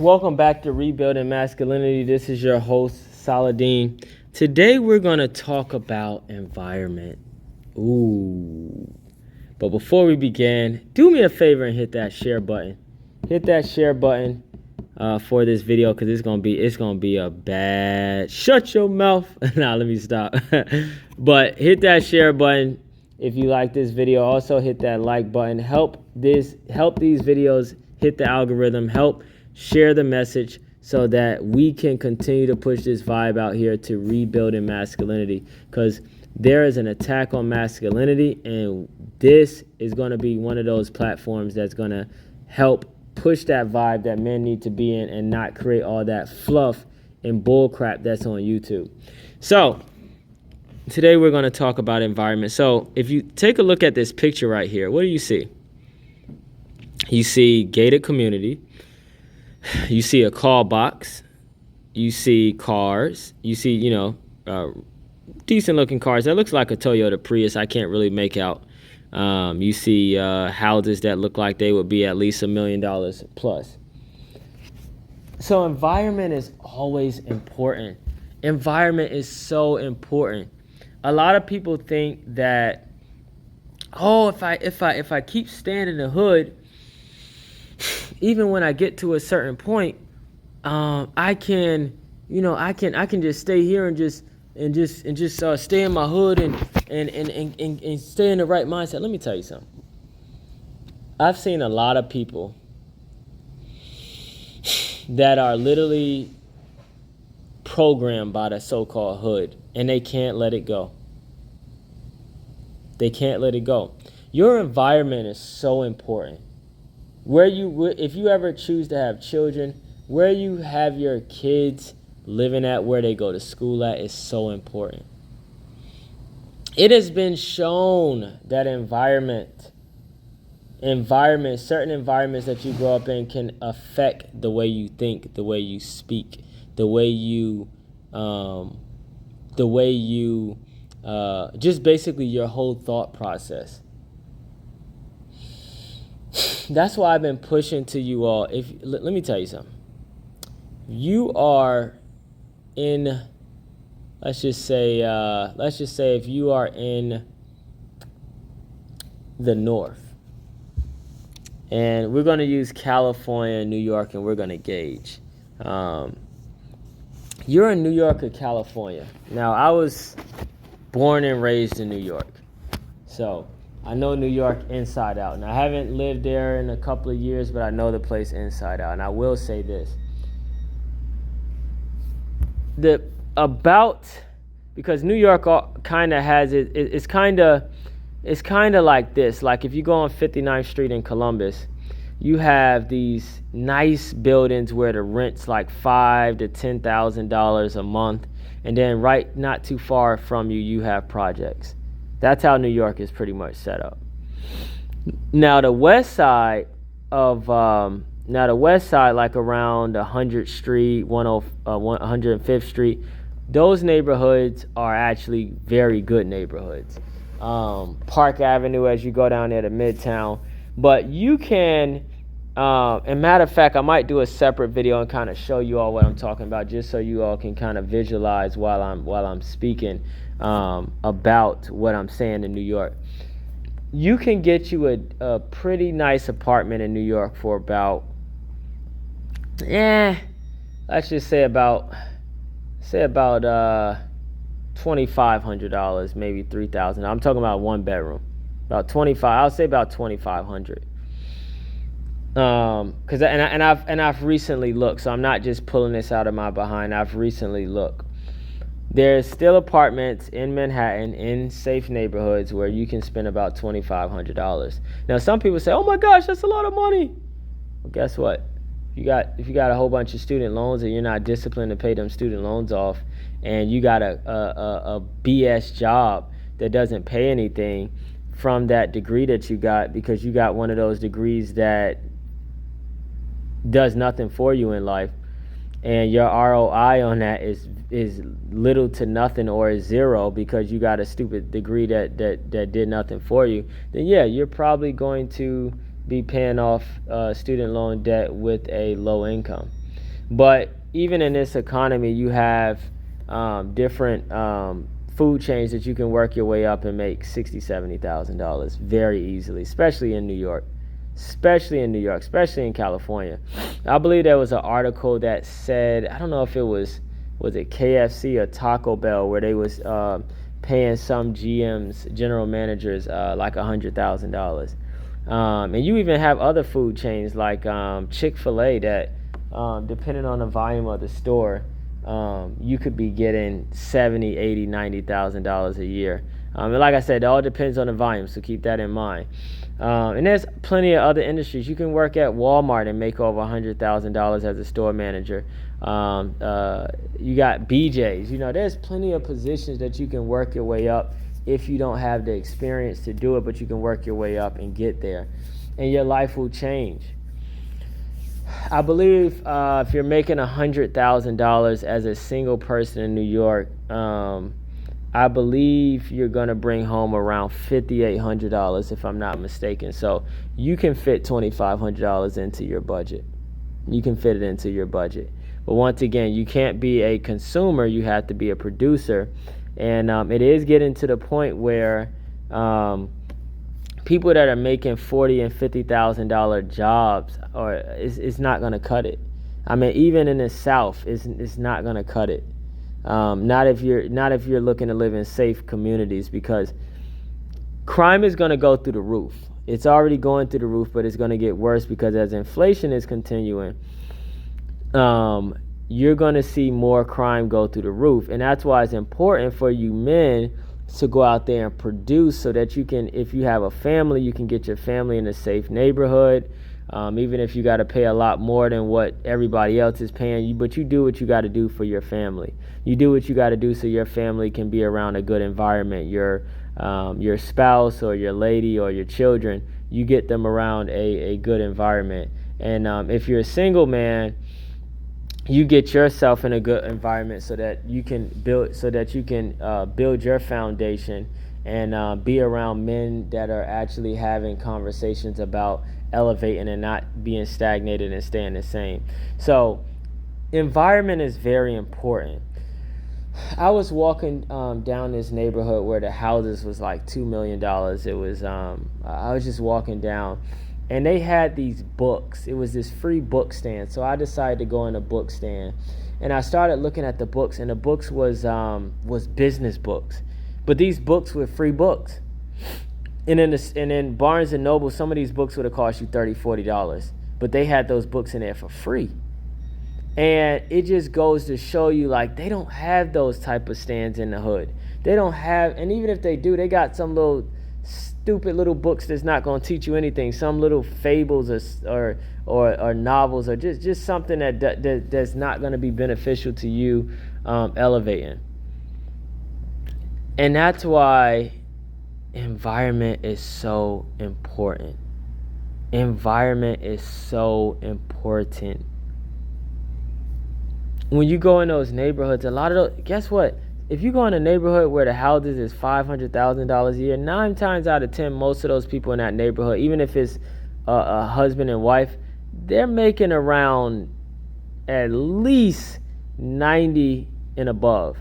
Welcome back to Rebuilding Masculinity. This is your host, Saladin. Today we're going to talk about environment. Ooh. But before we begin, do me a favor and hit that share button. Hit that share button for this video because it's gonna be a bad. Shut your mouth. Nah, let me stop. But hit that share button if you like this video. Also hit that like button. Help these videos hit the algorithm. Help share the message so that we can continue to push this vibe out here to rebuilding masculinity, because there is an attack on masculinity, and this is going to be one of those platforms that's going to help push that vibe that men need to be in and not create all that fluff and bull crap that's on YouTube. So today we're going to talk about environment. So if you take a look at this picture right here, what do you see? You see gated community. You see a call box. You see cars. You see, decent looking cars. That looks like a Toyota Prius. I can't really make out. You see houses that look like they would be at least $1 million plus. So environment is always important. Environment is so important. A lot of people think that, if I keep staying in the hood, even when I get to a certain point, I can just stay here and just stay in my hood and stay in the right mindset. Let me tell you something. I've seen a lot of people that are literally programmed by the so-called hood, and they can't let it go. They can't let it go. Your environment is so important. If you ever choose to have children, where you have your kids living at, where they go to school at, is so important. It has been shown that certain environments that you grow up in can affect the way you think, the way you speak, the way you just basically your whole thought process. That's why I've been pushing to you all. Let me tell you something. You are in, let's just say if you are in the north, and we're going to use California and New York, and we're going to gauge. You're in New York or California. Now, I was born and raised in New York, so I know New York inside out. And I haven't lived there in a couple of years, but I know the place inside out. And I will say this. Because New York kind of has it, it's kind of like this. Like if you go on 59th Street in Columbus, you have these nice buildings where the rent's like $5,000 to $10,000 a month. And then right not too far from you, you have projects. That's how New York is pretty much set up. Now the west side, like around 100th Street, 105th Street, those neighborhoods are actually very good neighborhoods. Park Avenue as you go down there to Midtown. But you can, and matter of fact, I might do a separate video and kind of show you all what I'm talking about, just so you all can kind of visualize while I'm speaking about what I'm saying in New York. You can get you a pretty nice apartment in New York for about, let's just say about $2,500, maybe $3,000. I'm talking about one bedroom. I'll say about $2,500. Because I've recently looked, so I'm not just pulling this out of my behind. I've recently looked. There's still apartments in Manhattan in safe neighborhoods where you can spend about $2,500. Now, some people say, "Oh my gosh, that's a lot of money." Well, guess what? If you got a whole bunch of student loans and you're not disciplined to pay them student loans off, and you got a BS job that doesn't pay anything from that degree that you got, because you got one of those degrees that does nothing for you in life, and your ROI on that is little to nothing or is zero because you got a stupid degree that did nothing for you, then yeah, you're probably going to be paying off student loan debt with a low income. But even in this economy, you have different food chains that you can work your way up and make $60,000-$70,000 very easily, especially in New York, especially in California. I believe there was an article that said, I don't know if it was it KFC or Taco Bell, where they was paying some GMs, general managers, like $100,000. And you even have other food chains like Chick-fil-A that, depending on the volume of the store, you could be getting $70,000, $80,000, $90,000 a year. And like I said, it all depends on the volume, so keep that in mind. And there's plenty of other industries. You can work at Walmart and make over $100,000 as a store manager. You got BJ's. There's plenty of positions that you can work your way up if you don't have the experience to do it, but you can work your way up and get there, and your life will change. I believe if you're making $100,000 as a single person in New York, I believe you're going to bring home around $5,800 if I'm not mistaken. So you can fit $2,500 into your budget. You can fit it into your budget. But once again, you can't be a consumer. You have to be a producer. And it is getting to the point where people that are making $40,000 and $50,000 jobs, it's not going to cut it. I mean, even in the South, it's not going to cut it. Not if you're looking to live in safe communities, because crime is going to go through the roof. It's already going through the roof, but it's going to get worse because as inflation is continuing, you're going to see more crime go through the roof. And that's why it's important for you men to go out there and produce, so that you can, if you have a family, you can get your family in a safe neighborhood. Even if you got to pay a lot more than what everybody else is paying you, but you do what you got to do for your family. You do what you got to do so your family can be around a good environment. Your spouse or your lady or your children, you get them around a good environment. And if you're a single man, you get yourself in a good environment so that you can build your foundation and be around men that are actually having conversations about elevating and not being stagnated and staying the same. So environment is very important. I was walking down this neighborhood where the houses was like $2 million. It was I was just walking down, and they had these books. It was this free book stand. So I decided to go in a book stand, and I started looking at the books, and the books was business books, but these books were free books. And in Barnes and Noble, some of these books would have cost you $30, $40, but they had those books in there for free. And it just goes to show you, like, they don't have those type of stands in the hood. They don't have, and even if they do, they got some little stupid little books that's not going to teach you anything. Some little fables or novels, or just something that's not going to be beneficial to you elevating. And that's why environment is so important. Environment is so important. When you go in those neighborhoods, a lot of those, guess what? If you go in a neighborhood where the houses is $500,000 a year, 9 times out of 10, most of those people in that neighborhood, even if it's a husband and wife, they're making around at least 90 and above.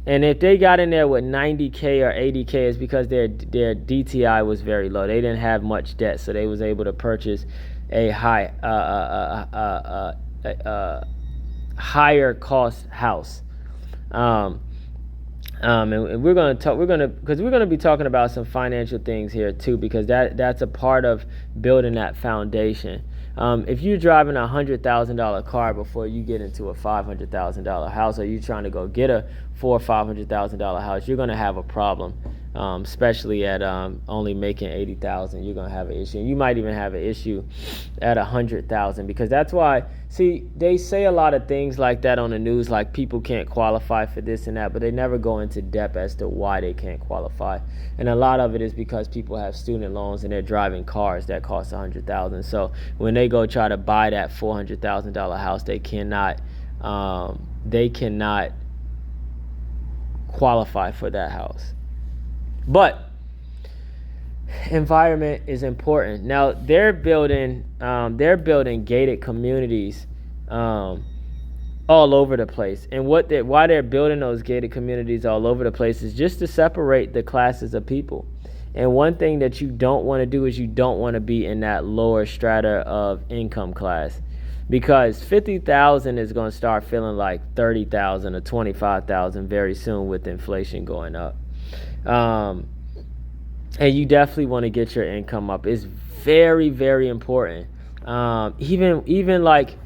And if they got in there with 90K or 80K, it's because their DTI was very low. They didn't have much debt, so they was able to purchase a higher cost house. And we're gonna be talking about some financial things here too, because that's a part of building that foundation. If you're driving a $100,000 car before you get into a $500,000 house, or you trying to go get a $400,000 or $500,000 house, you're gonna have a problem. Especially at only making $80,000, you're gonna have an issue. And you might even have an issue at $100,000, because that's why. See, they say a lot of things like that on the news, like people can't qualify for this and that, but they never go into depth as to why they can't qualify. And a lot of it is because people have student loans and they're driving cars that cost $100,000. So when they go try to buy that $400,000 house, they cannot qualify for that house. But environment is important. Now they're building gated communities all over the place, and why they're building those gated communities all over the place is just to separate the classes of people. And one thing that you don't want to do is you don't want to be in that lower strata of income class, because 50,000 is going to start feeling like 30,000 or 25,000 very soon with inflation going up. And you definitely want to get your income up. It's very, very important. Even like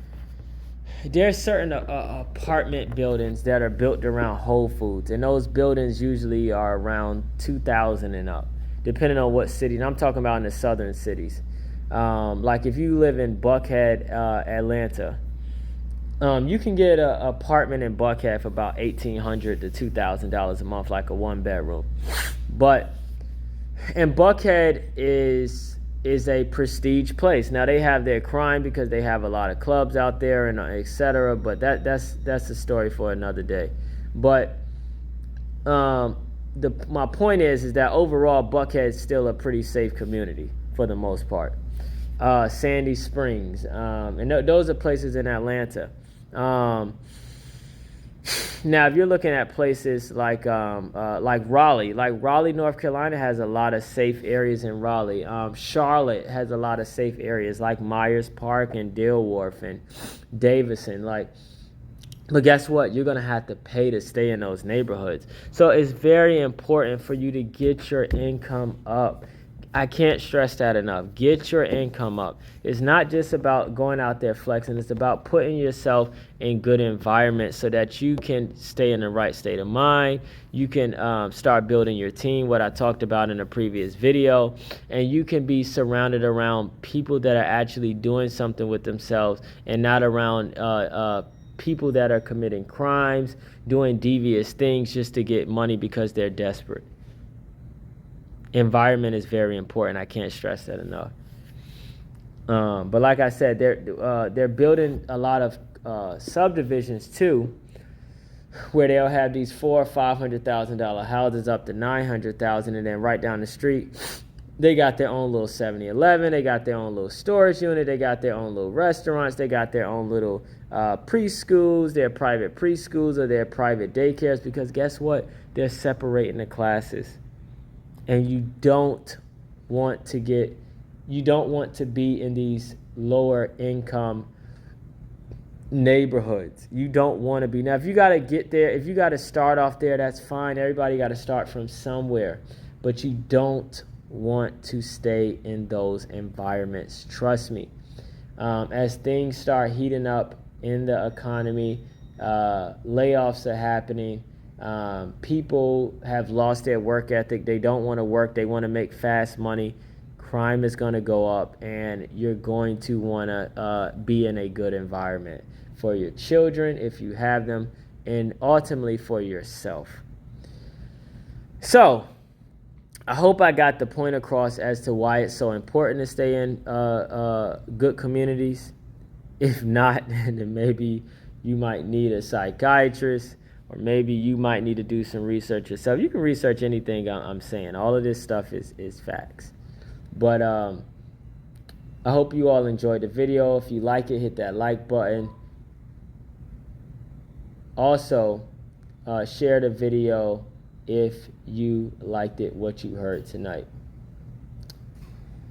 there's certain apartment buildings that are built around Whole Foods, and those buildings usually are around 2,000 and up, depending on what city. And I'm talking about in the southern cities. Like if you live in Buckhead, Atlanta, you can get an apartment in Buckhead for about $1,800 to $2,000 a month, like a 1-bedroom. But and Buckhead is a prestige place. Now they have their crime because they have a lot of clubs out there and etc. But that's a story for another day. But my point is that overall Buckhead is still a pretty safe community for the most part. Sandy Springs, and those are places in Atlanta. Now, if you're looking at places like Raleigh, North Carolina has a lot of safe areas in Raleigh. Charlotte has a lot of safe areas like Myers Park and Dilworth and Davison. But guess what? You're gonna have to pay to stay in those neighborhoods. So it's very important for you to get your income up. I can't stress that enough. Get your income up. It's not just about going out there flexing. It's about putting yourself in good environments so that you can stay in the right state of mind. You can start building your team, what I talked about in a previous video. And you can be surrounded around people that are actually doing something with themselves and not around people that are committing crimes, doing devious things just to get money because they're desperate. Environment is very important. I can't stress that enough. But like I said, they're building a lot of subdivisions too, where they'll have these $400,000 or $500,000 houses up to $900,000, and then right down the street, they got their own little 7-Eleven. They got their own little storage unit. They got their own little restaurants. They got their own little preschools, their private preschools or their private daycares. Because guess what? They're separating the classes. And you don't want to be in these lower income neighborhoods. You don't want to be. Now, if you got to get there, if you got to start off there, that's fine. Everybody got to start from somewhere. But you don't want to stay in those environments. Trust me. As things start heating up in the economy, layoffs are happening. People have lost their work ethic. They don't want to work. They want to make fast money. Crime is going to go up, and you're going to want to be in a good environment for your children, if you have them, and ultimately for yourself. So I hope I got the point across as to why it's so important to stay in good communities. If not, then maybe you might need a psychiatrist, or maybe you might need to do some research yourself. You can research anything I'm saying. All of this stuff is facts. But I hope you all enjoyed the video. If you like it, hit that like button. Also, share the video if you liked it, what you heard tonight.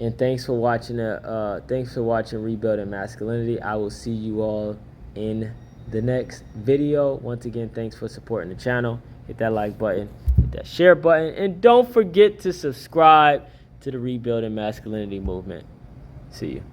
And thanks for watching Rebuilding Masculinity. I will see you all in the next video. Once again, thanks for supporting the channel. Hit that like button, hit that share button, and don't forget to subscribe to the Rebuilding Masculinity movement. See you.